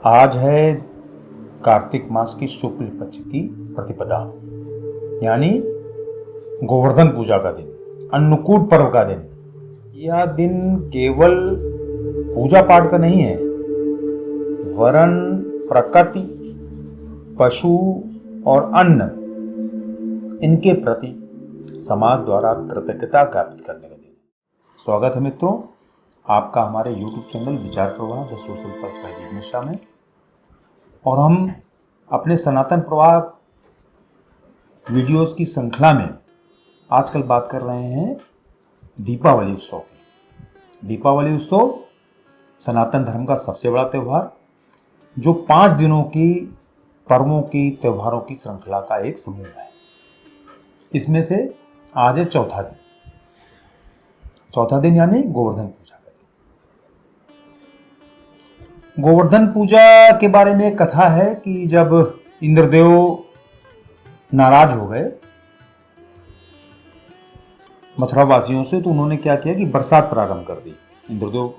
आज है कार्तिक मास की शुक्ल पक्ष की प्रतिपदा, यानी गोवर्धन पूजा का दिन, अन्नकूट पर्व का दिन। यह दिन केवल पूजा पाठ का नहीं है, वरन प्रकृति, पशु और अन्न, इनके प्रति समाज द्वारा कृतज्ञता ज्ञापित करने का दिन है। स्वागत है मित्रों, आपका हमारे YouTube चैनल विचार प्रवाह द सोशल पर्सपेक्टिव मिश्रा में। और हम अपने सनातन प्रवाह वीडियोस की श्रृंखला में आजकल बात कर रहे हैं दीपावली उत्सव की। दीपावली उत्सव सनातन धर्म का सबसे बड़ा त्यौहार, जो 5 दिनों की पर्वों की त्योहारों की श्रृंखला का एक समूह है। इसमें से आज है चौथा दिन यानी गोवर्धन पूजा का दिन। गोवर्धन पूजा के बारे में एक कथा है कि जब इंद्रदेव नाराज हो गए मथुरा वासियों से, तो उन्होंने क्या किया कि बरसात प्रारंभ कर दी। इंद्रदेव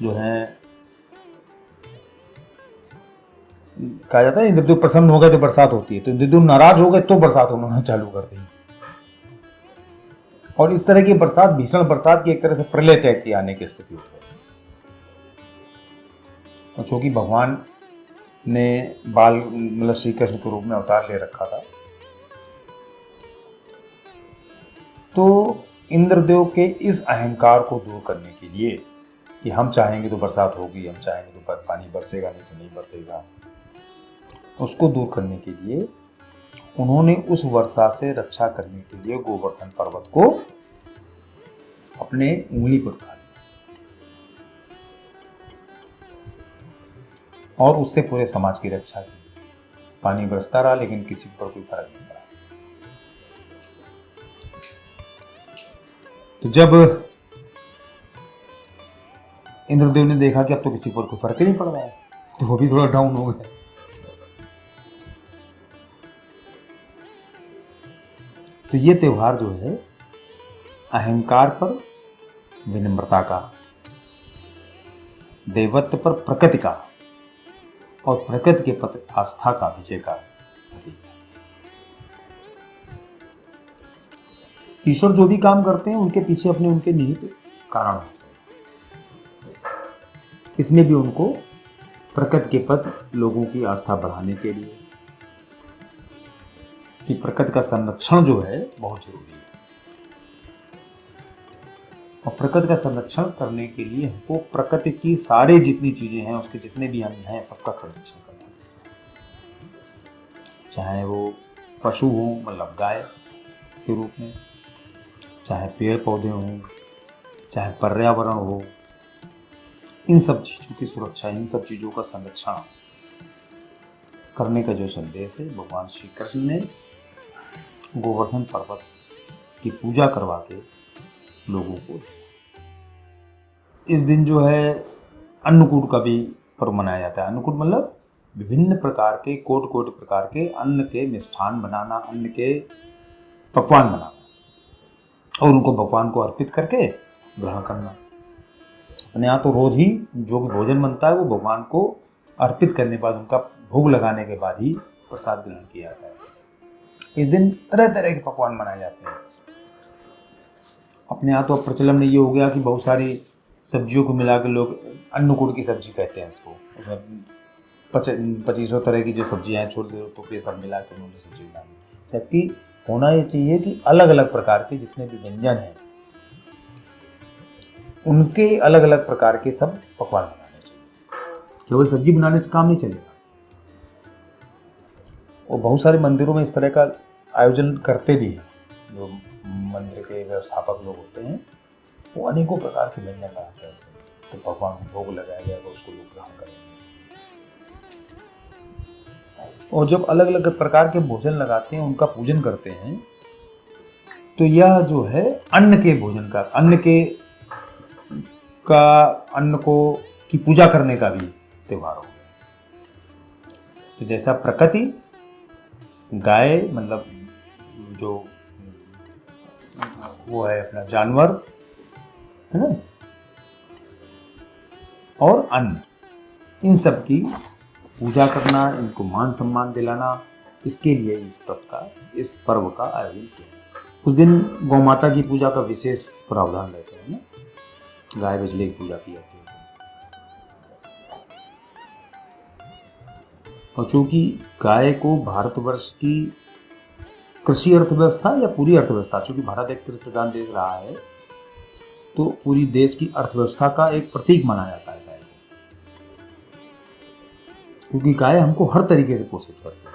जो है, कहा जाता है इंद्रदेव प्रसन्न हो गए तो बरसात होती है, तो इंद्रदेव नाराज हो गए तो बरसात उन्होंने चालू कर दी। और इस तरह की बरसात, भीषण बरसात की एक तरह से प्रलय टाइप की आने की स्थिति हो गई। और चूंकि भगवान ने बाल मतलब श्री कृष्ण के रूप में अवतार ले रखा था, तो इंद्रदेव के इस अहंकार को दूर करने के लिए कि हम चाहेंगे तो बरसात होगी, हम चाहेंगे तो पानी बरसेगा, नहीं तो नहीं बरसेगा, उसको दूर करने के लिए उन्होंने उस वर्षा से रक्षा करने के लिए गोवर्धन पर्वत को अपने उंगली पर उठा लिया और उससे पूरे समाज की रक्षा की। पानी बरसता रहा लेकिन किसी पर कोई फर्क नहीं पड़ा। तो जब इंद्रदेव ने देखा कि अब तो किसी पर कोई फर्क ही नहीं पड़ रहा है, तो वो भी थोड़ा डाउन हो गया। तो ये त्योहार जो है अहंकार पर विनम्रता का, देवत्व पर प्रकृति का और प्रकृति के प्रति आस्था का विजय का प्रतीक है। ईश्वर जो भी काम करते हैं उनके पीछे अपने उनके निहित कारण होते हैं। इसमें भी उनको प्रकृति के प्रति लोगों की आस्था बढ़ाने के लिए कि प्रकृति का संरक्षण जो है बहुत जरूरी है। और प्रकृति का संरक्षण करने के लिए हमको प्रकृति की सारी जितनी चीजें हैं, उसके जितने भी अंग हैं, सबका संरक्षण करना है। चाहे वो पशु हो, मतलब गाय के रूप में, चाहे पेड़ पौधे हों, चाहे पर्यावरण हो, इन सब चीजों की सुरक्षा, इन सब चीजों का संरक्षण करने का जो संदेश है भगवान श्री कृष्ण ने गोवर्धन पर्वत की पूजा करवा के लोगों को। इस दिन जो है अन्नकूट का भी पर्व मनाया जाता है। अन्नकूट मतलब विभिन्न प्रकार के कोट प्रकार के अन्न के मिष्ठान बनाना, अन्न के पकवान बनाना और उनको भगवान को अर्पित करके ग्रहण करना। अपने यहाँ तो रोज ही जो भी भोजन बनता है वो भगवान को अर्पित करने के बाद, उनका भोग लगाने के बाद ही प्रसाद ग्रहण किया जाता है। इस दिन तरह तरह के पकवान बनाए जाते हैं। अपने यहाँ तो प्रचलन में ये हो गया कि बहुत सारी सब्जियों को मिला के लोग अन्नकूट की सब्जी कहते हैं इसको। उसमें 2500 तरह की जो सब्जियां हैं, छोटे टुकड़े सब मिला के उन्होंने सब्जी बना दी। जबकि होना ये चाहिए कि अलग अलग प्रकार के जितने भी व्यंजन हैं उनके अलग अलग प्रकार के सब पकवान बनाने चाहिए। केवल सब्जी बनाने से काम नहीं चलेगा। और बहुत सारे मंदिरों में इस तरह का आयोजन करते भी हैं। जो मंदिर के व्यवस्थापक लोग होते हैं वो अनेकों प्रकार के व्यंजन बनाते हैं, तो भगवान को भोग लगाया जाएगा, उसको लोग ग्रहण करेंगे। और जब अलग अलग प्रकार के भोजन लगाते हैं, उनका पूजन करते हैं, तो यह जो है अन्न के भोजन का, अन्न को की पूजा करने का भी त्योहार हो गया। तो जैसा प्रकृति, गाय मतलब जो वो है अपना जानवर है ना, और अन्न, इन सब की पूजा करना, इनको मान सम्मान दिलाना, इसके लिए इस पर्व का आयोजन किया। उस दिन गौ माता की पूजा का विशेष प्रावधान रहता है ना, गाय बछड़े की पूजा की जाती है। और चूंकि गाय को भारतवर्ष की कृषि अर्थव्यवस्था या पूरी अर्थव्यवस्था, चूंकि भारत एक कृषि प्रधान देश रहा है, तो पूरी देश की अर्थव्यवस्था का एक प्रतीक माना जाता है गाय को, क्योंकि गाय हमको हर तरीके से पोषित करती है।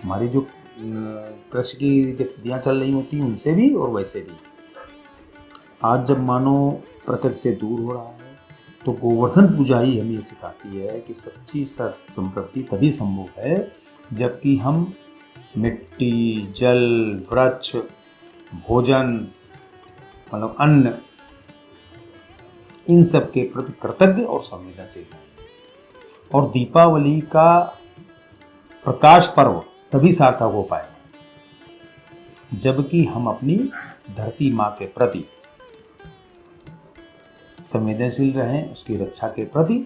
हमारी जो कृषि की गतिविधियां चल रही होती हैं उनसे भी और वैसे भी। आज जब मानव प्रकृति से दूर हो रहा है, तो गोवर्धन पूजा ही हमें सिखाती है कि सच्ची समृद्धि तभी संभव है जबकि हम मिट्टी, जल, वृक्ष, भोजन, मतलब अन्न, इन सब के प्रति कृतज्ञ और संवेदनशील हैं। और दीपावली का प्रकाश पर्व तभी सार्थक हो पाएगा जबकि हम अपनी धरती माँ के प्रति संवेदनशील रहें, उसकी रक्षा के प्रति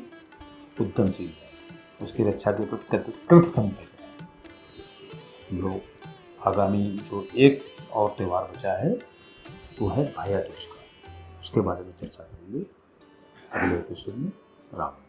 उद्यमशील रहें, उसकी रक्षा के प्रति कृत संकल्प रहें। लोग आगामी जो एक और त्यौहार बचा है वो है भैया दूज का, उसके बारे में चर्चा करेंगे अगले एपिसोड में। राम।